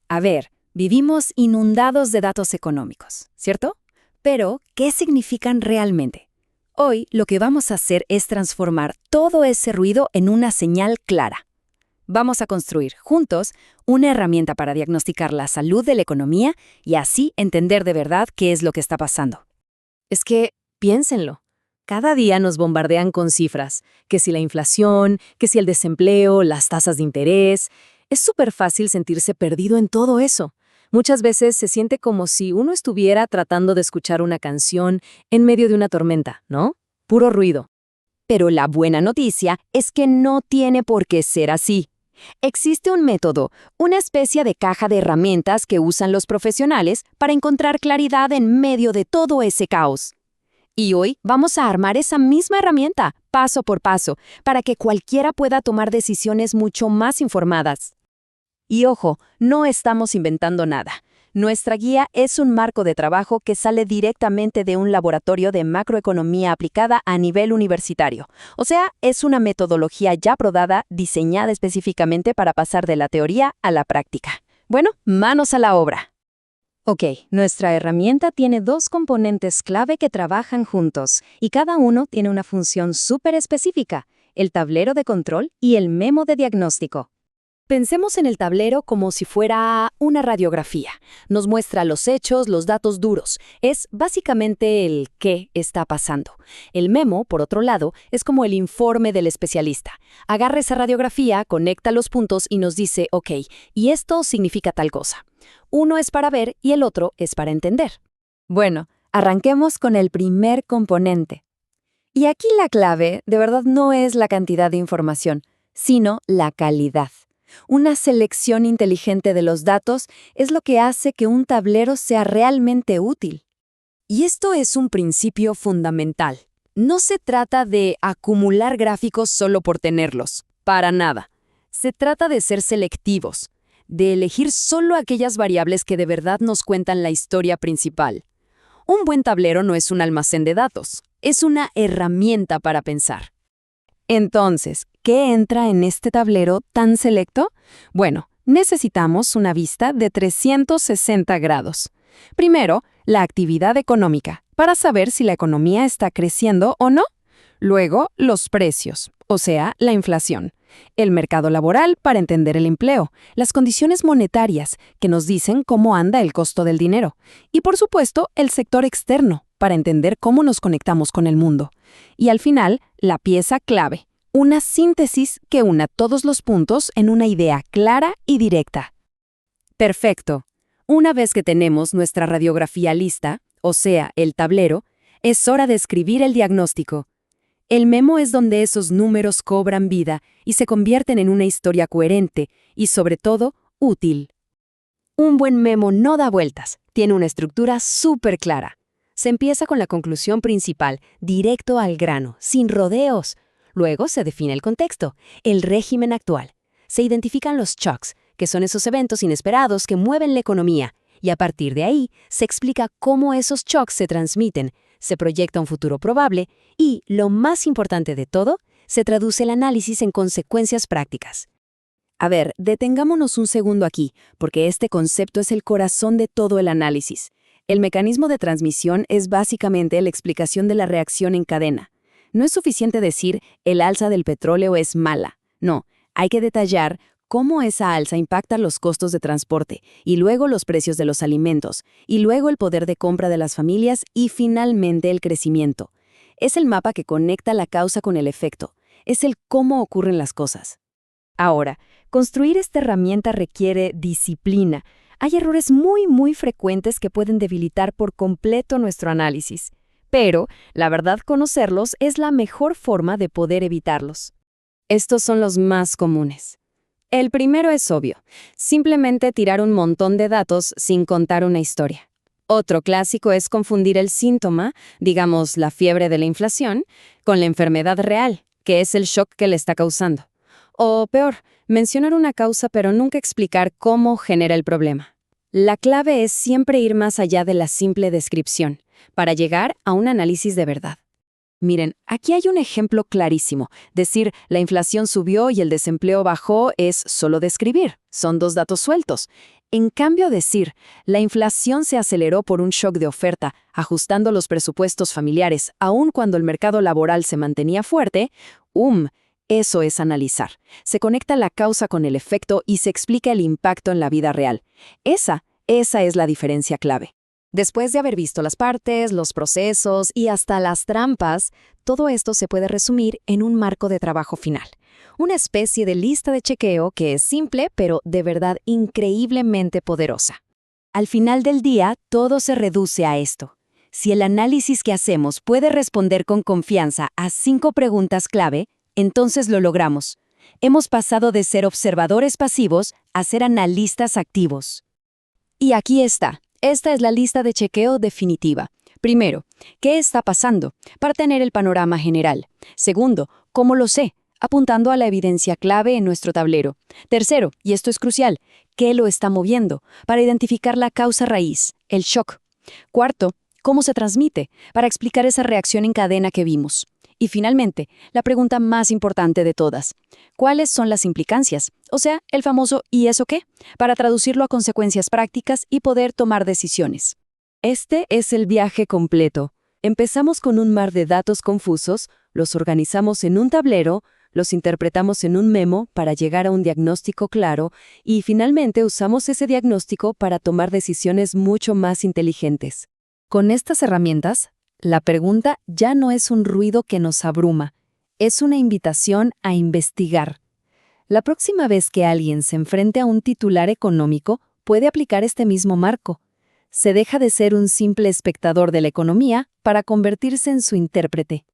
A ver, vivimos inundados de datos económicos, ¿cierto? Pero, ¿qué significan realmente? Hoy lo que vamos a hacer es transformar todo ese ruido en una señal clara. Vamos a construir juntos una herramienta para diagnosticar la salud de la economía y así entender de verdad qué es lo que está pasando. Es que, piénsenlo, cada día nos bombardean con cifras, que si la inflación, que si el desempleo, las tasas de interés. Es súper fácil sentirse perdido en todo eso. Muchas veces se siente como si uno estuviera tratando de escuchar una canción en medio de una tormenta, ¿no? Puro ruido. Pero la buena noticia es que no tiene por qué ser así. Existe un método, una especie de caja de herramientas que usan los profesionales para encontrar claridad en medio de todo ese caos. Y hoy vamos a armar esa misma herramienta, paso por paso, para que cualquiera pueda tomar decisiones mucho más informadas. Y ojo, no estamos inventando nada. Nuestra guía es un marco de trabajo que sale directamente de un laboratorio de macroeconomía aplicada a nivel universitario. O sea, es una metodología ya probada, diseñada específicamente para pasar de la teoría a la práctica. Bueno, manos a la obra. Ok, nuestra herramienta tiene dos componentes clave que trabajan juntos, y cada uno tiene una función súper específica, el tablero de control y el memo de diagnóstico. Pensemos en el tablero como si fuera una radiografía. Nos muestra los hechos, los datos duros. Es básicamente el qué está pasando. El memo, por otro lado, es como el informe del especialista. Agarra esa radiografía, conecta los puntos y nos dice, ok, y esto significa tal cosa. Uno es para ver y el otro es para entender. Bueno, arranquemos con el primer componente. Y aquí la clave, de verdad, no es la cantidad de información, sino la calidad. Una selección inteligente de los datos es lo que hace que un tablero sea realmente útil. Y esto es un principio fundamental. No se trata de acumular gráficos solo por tenerlos, para nada. Se trata de ser selectivos, de elegir solo aquellas variables que de verdad nos cuentan la historia principal. Un buen tablero no es un almacén de datos, es una herramienta para pensar. Entonces, ¿qué entra en este tablero tan selecto? Bueno, necesitamos una vista de 360 grados. Primero, la actividad económica, para saber si la economía está creciendo o no. Luego, los precios, o sea, la inflación. El mercado laboral, para entender el empleo. Las condiciones monetarias, que nos dicen cómo anda el costo del dinero. Y por supuesto, el sector externo, para entender cómo nos conectamos con el mundo. Y al final, la pieza clave, una síntesis que una todos los puntos en una idea clara y directa. Perfecto. Una vez que tenemos nuestra radiografía lista, o sea, el tablero, es hora de escribir el diagnóstico. El memo es donde esos números cobran vida y se convierten en una historia coherente y, sobre todo, útil. Un buen memo no da vueltas, tiene una estructura súper clara. Se empieza con la conclusión principal, directo al grano, sin rodeos. Luego se define el contexto, el régimen actual. Se identifican los shocks, que son esos eventos inesperados que mueven la economía, y a partir de ahí se explica cómo esos shocks se transmiten, se proyecta un futuro probable y, lo más importante de todo, se traduce el análisis en consecuencias prácticas. A ver, detengámonos un segundo aquí, porque este concepto es el corazón de todo el análisis. El mecanismo de transmisión es básicamente la explicación de la reacción en cadena. No es suficiente decir el alza del petróleo es mala. No, hay que detallar cómo esa alza impacta los costos de transporte, y luego los precios de los alimentos, y luego el poder de compra de las familias y finalmente el crecimiento. Es el mapa que conecta la causa con el efecto. Es el cómo ocurren las cosas. Ahora, construir esta herramienta requiere disciplina. Hay errores muy frecuentes que pueden debilitar por completo nuestro análisis. Pero, la verdad, conocerlos es la mejor forma de poder evitarlos. Estos son los más comunes. El primero es obvio, simplemente tirar un montón de datos sin contar una historia. Otro clásico es confundir el síntoma, digamos la fiebre de la inflación, con la enfermedad real, que es el shock que le está causando. O peor, mencionar una causa pero nunca explicar cómo genera el problema. La clave es siempre ir más allá de la simple descripción, para llegar a un análisis de verdad. Miren, aquí hay un ejemplo clarísimo. Decir la inflación subió y el desempleo bajó es solo describir. Son dos datos sueltos. En cambio, decir la inflación se aceleró por un shock de oferta, ajustando los presupuestos familiares, aun cuando el mercado laboral se mantenía fuerte, eso es analizar. Se conecta la causa con el efecto y se explica el impacto en la vida real. Esa es la diferencia clave. Después de haber visto las partes, los procesos y hasta las trampas, todo esto se puede resumir en un marco de trabajo final. Una especie de lista de chequeo que es simple, pero de verdad increíblemente poderosa. Al final del día, todo se reduce a esto. Si el análisis que hacemos puede responder con confianza a 5 preguntas clave, entonces lo logramos. Hemos pasado de ser observadores pasivos a ser analistas activos. Y aquí está. Esta es la lista de chequeo definitiva. Primero, ¿qué está pasando? Para tener el panorama general. Segundo, ¿cómo lo sé? Apuntando a la evidencia clave en nuestro tablero. Tercero, y esto es crucial, ¿qué lo está moviendo? Para identificar la causa raíz, el shock. Cuarto, ¿cómo se transmite? Para explicar esa reacción en cadena que vimos. Y finalmente, la pregunta más importante de todas. ¿Cuáles son las implicancias? O sea, el famoso ¿y eso qué? Para traducirlo a consecuencias prácticas y poder tomar decisiones. Este es el viaje completo. Empezamos con un mar de datos confusos, los organizamos en un tablero, los interpretamos en un memo para llegar a un diagnóstico claro y finalmente usamos ese diagnóstico para tomar decisiones mucho más inteligentes. Con estas herramientas, la pregunta ya no es un ruido que nos abruma, es una invitación a investigar. La próxima vez que alguien se enfrente a un titular económico, puede aplicar este mismo marco. Se deja de ser un simple espectador de la economía para convertirse en su intérprete.